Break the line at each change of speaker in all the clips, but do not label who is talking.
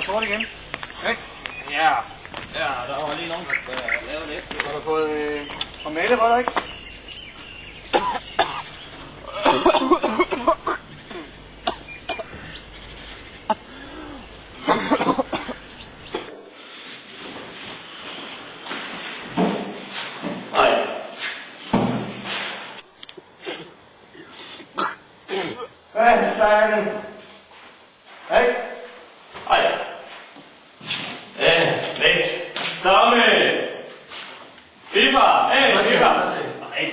sort igen. Ikke?
Ja, der var lige nogen, der lavede det.
Har du fået formelle for dig, ikke?
Nej.
Hvad sagde den? Ikke?
Ej. Læs. Domme. FIFA. FIFA. Nej.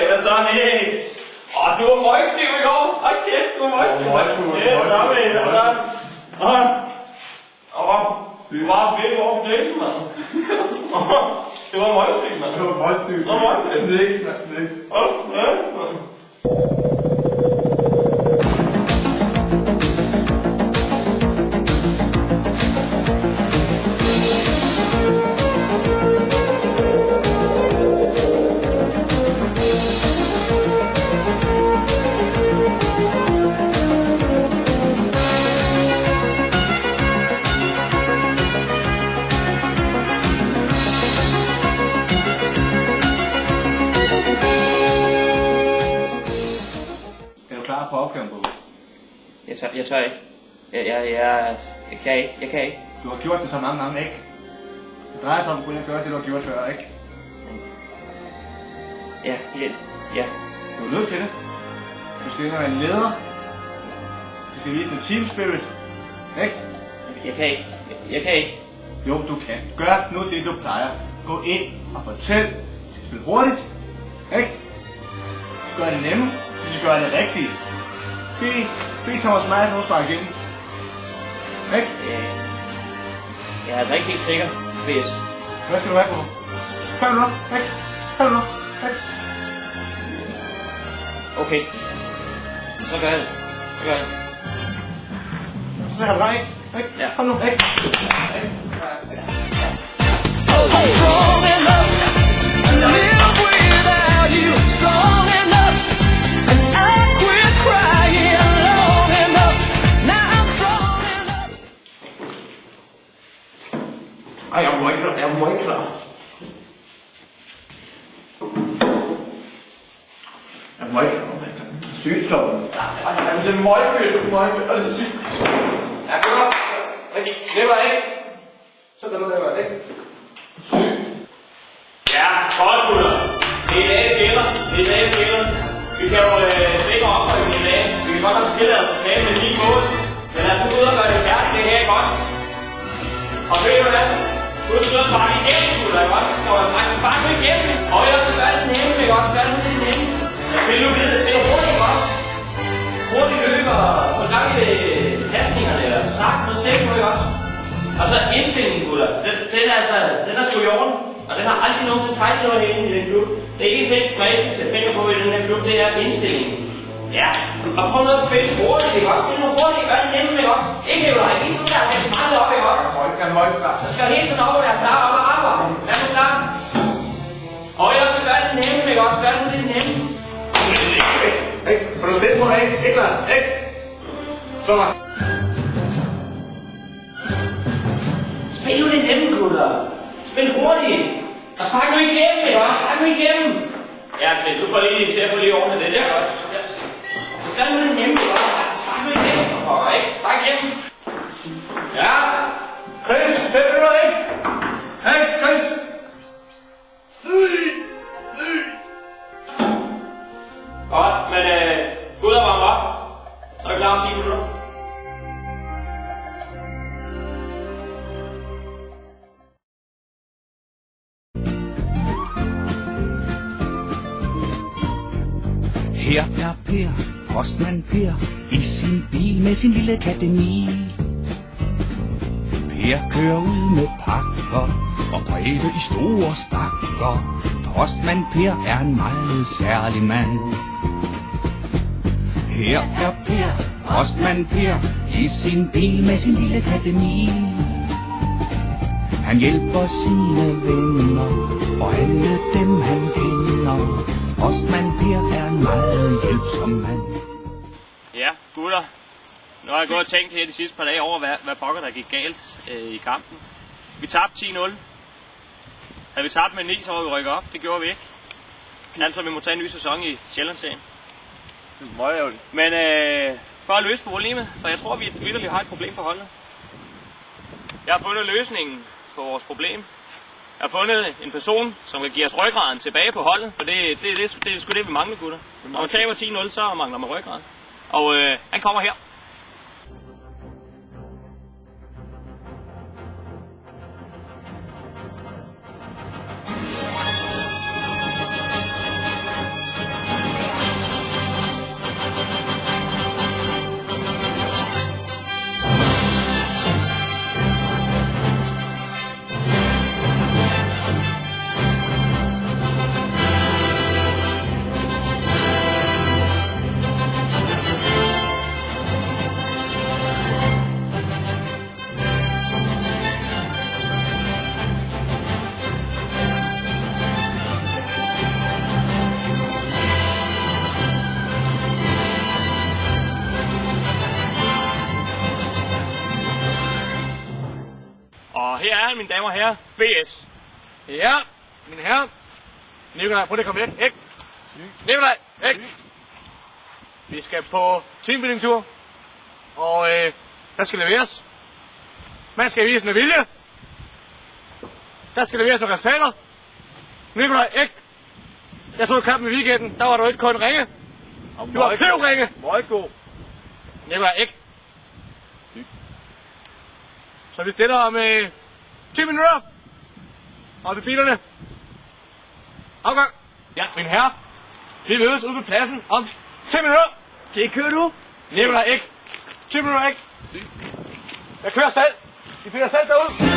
Hvad så, Niks? Du var møgstiv i går. Ej, kæft, du var møgstiv. Ja, domme. Hvad så? Det var fedt over på det, mand. Det var møgstiv, mand.
Det var møgstiv.
Det var møgstiv.
Niks, mand. Er du klar på opgaven, Bo?
Jeg tør ikke. Jeg kan ikke.
Du har gjort det så mange gange, ikke? Det drejer sig om at kunne gøre det, du har gjort før, ikke?
Ja.
Du er nødt til det. Du skal ind og være en leder. Du skal vise en team spirit. Ikke?
Jeg kan ikke.
Jo, du kan. Gør nu det, du plejer. Gå ind og fortæl. Du skal spille hurtigt. Ikke? Du skal gøre det nemme. Du skal gøre det rigtige. Bed Thomas Madsen at sparke igen. Ikke?
Jeg er altså ikke helt sikker, hvis...
Hvad skal du have på? 5 minutter. Ikke? 5 minutter. Ikke?
Okay. Så gør jeg det.
Så har du dig, ikke?
Ja.
Kom nu. Ikke?
I'm strong enough to live without you. Strong enough, and I quit crying long enough. Now I'm strong enough.
Ej, jeg må ikke klar. Sygdom. Det er møgkødt, og det er sygt.
Ja, kom op. Det var ikke. Så der noget, der var ikke.
Syg. Ja, godt, gutter. Det er dage gælder. Vi kan jo slikke op på en dag. Vi kan godt have skillet os tale med lige mål. Men lad os nu ud og gøre det færdigt. Det her er godt. Og ved du hvad? Du skal bare igennem, gutter, ikke også? Så jeg faktisk bare gå igennem. Og jeg skal gøre det nemme, ikke også? Gør det nemme. Jeg vil jo vide, det er hurtigt også. Hurtigt løber, få gang i pasningerne, eller sagt noget slik, ikke også? Og så indstillingen, gutter. Den er sgu i orden. Og den har aldrig nogensinde fejlet noget herinde i den klub. Det er ikke ting, man ikke sætter fingre på i den her klub, det er indstillingen. Ja, og prøv nu at spille hurtigt, ikke også? Det er nu hurtigt, gør det nemme, ikke også? Ikke jo, der er ikke der er rigtig meget op, ikke også?
Jeg må ikke klar.
Så skal hele tiden op og være klar op og arbejde. Er du klar? Og jeg skal gøre det nemme, ikke også? Gør det nemme.
Ikke? Får du stille på dig, ikke? Ikke, Lars? Ikke? Så mig.
Spil nu det nemme, gutter. Spil hurtigt. Og spark nu igennem, ikke også? Spark nu igennem. Ja, Chris, du får lige til at få lige ordnet det der også. Ja. Så gør nu det nemme, ikke også? Spark nu igennem. Og ikke? Spark igennem.
Ja. Chris, 5 minutter, ikke? Hey, Chris.
Godt, men gå ud og varme op. Så er du klar om 10 minutter.
Her er Per, postmand Per, i sin bil med sin lille kattemi. Per kører ud med pakker og breve i store stakker. Postmand Per er en meget særlig mand. Her er Per, postmand Per, i sin bil med sin lille kattemi. Han hjælper sine venner og alle dem han kender. Postmand Per er en meget hjælpsom mand.
Ja, gutter. Nu har jeg gået og tænkt her de sidste par dage over, hvad pokker der gik galt i kampen. Vi tabte 10-0. Havde vi tabt med 9, så var vi rykket op. Det gjorde vi ikke. Altså, vi må tage en ny sæson i Sjællandsserien. Men for at løse problemet, for jeg tror, vi virkelig har et problem på holdet. Jeg har fundet løsningen på vores problem. Jeg har fundet en person, som kan give os ryggraden tilbage på holdet, for det er sgu det, vi mangler, gutter. Når man taber 10-0, så mangler man ryggraden. Og han kommer her. Og her er han, mine damer og herrer, BS.
Ja, mine herrer. Nikolaj, prøv at komme væk. Ikke? Nikolaj, ikke? Vi skal på teambuilding-tur. Og der skal leveres. Man skal vise en vilje. Der skal leveres nogle resultater. Nikolaj, ikke? Jeg så kampen i weekenden. Der var du ikke kun ringe. Du var pævringe.
Meget god.
Nikolaj, ikke? Så vi stiller om 10 minutter. Og ved bilerne. Afgang. Ja, mine herrer. Vi mødes ude på pladsen om 10 minutter.
Det kører du.
Nikolaj, ikke? 10 minutter, ikke? Jeg kører selv. I finder selv derude.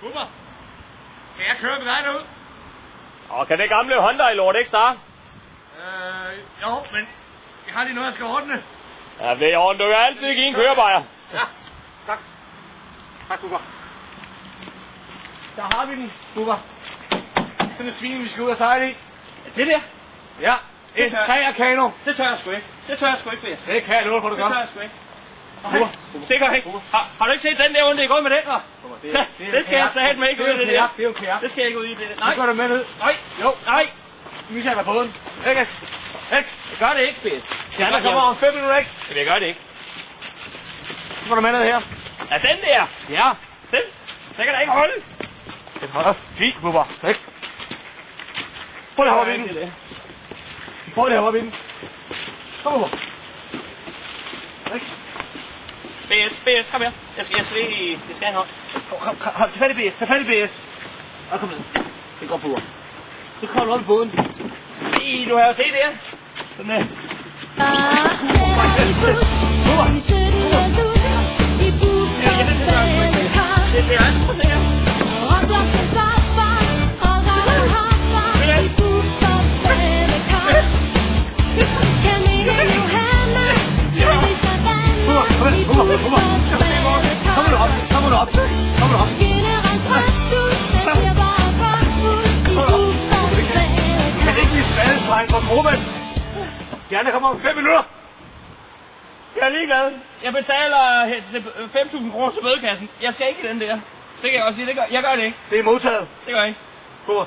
Bubber, kan jeg køre med dig derud?
Og kan det gamle Hyundai-lort ikke starte?
Jo, men jeg har lige noget, jeg skal ordne.
Ja, det er ordentligt. Du kan altid give en kørebajer.
Ja, tak. Tak, Bubber. Der har vi den, Bubber. Sådan en svin, vi skal ud og sejle i.
Det der?
Ja, en træerkano.
Det tør jeg sgu ikke. Det tør jeg sgu ikke, Bæs.
Det kan jeg love for, du
Det
gør.
tør jeg sgu ikke. Nej, det gør jeg ikke. Har du ikke set den der, onde det er gået med den, hva'? Det skal jeg satme med ikke ud i det der.
Det er jo kære.
Det skal jeg ikke ud i det der.
Nu
Nej,
går du med ned.
nej,
Jo.
nej.
Vi sætter båden. Ikke? Ikke?
Jeg gør det ikke, Bæs.
Ja, der kommer om 5 minutter, ikke?
Men jeg gør det ikke.
Nu går du med ned her.
Ja, den der.
Ja.
Den kan da ikke holde.
Den holder fint, Bubber. Ikke? Prøv lige at hoppe i den. Prøv lige at hoppe i den. Kom, Bubber. Ikke?
BS, kom her. Jeg skal lige... Det skal have en hånd.
Hold, tag fat i BS, tag fat i BS. Og kom ned. Det går Bubber. Så kommer du op i båden.
Du har jo set det her. Sådan der. Det er alt. Sådan der.
Kom nu op. Kan det ikke blive skadesdreng for Robert? Gerne kommer om 5 minutter.
Jeg er ligeglad. Jeg betaler 5.000 kroner til bødekassen. Jeg skal ikke i den der. Det kan jeg også sige. Jeg gør det ikke.
Det er modtaget.
Det gør jeg ikke.
Bubber.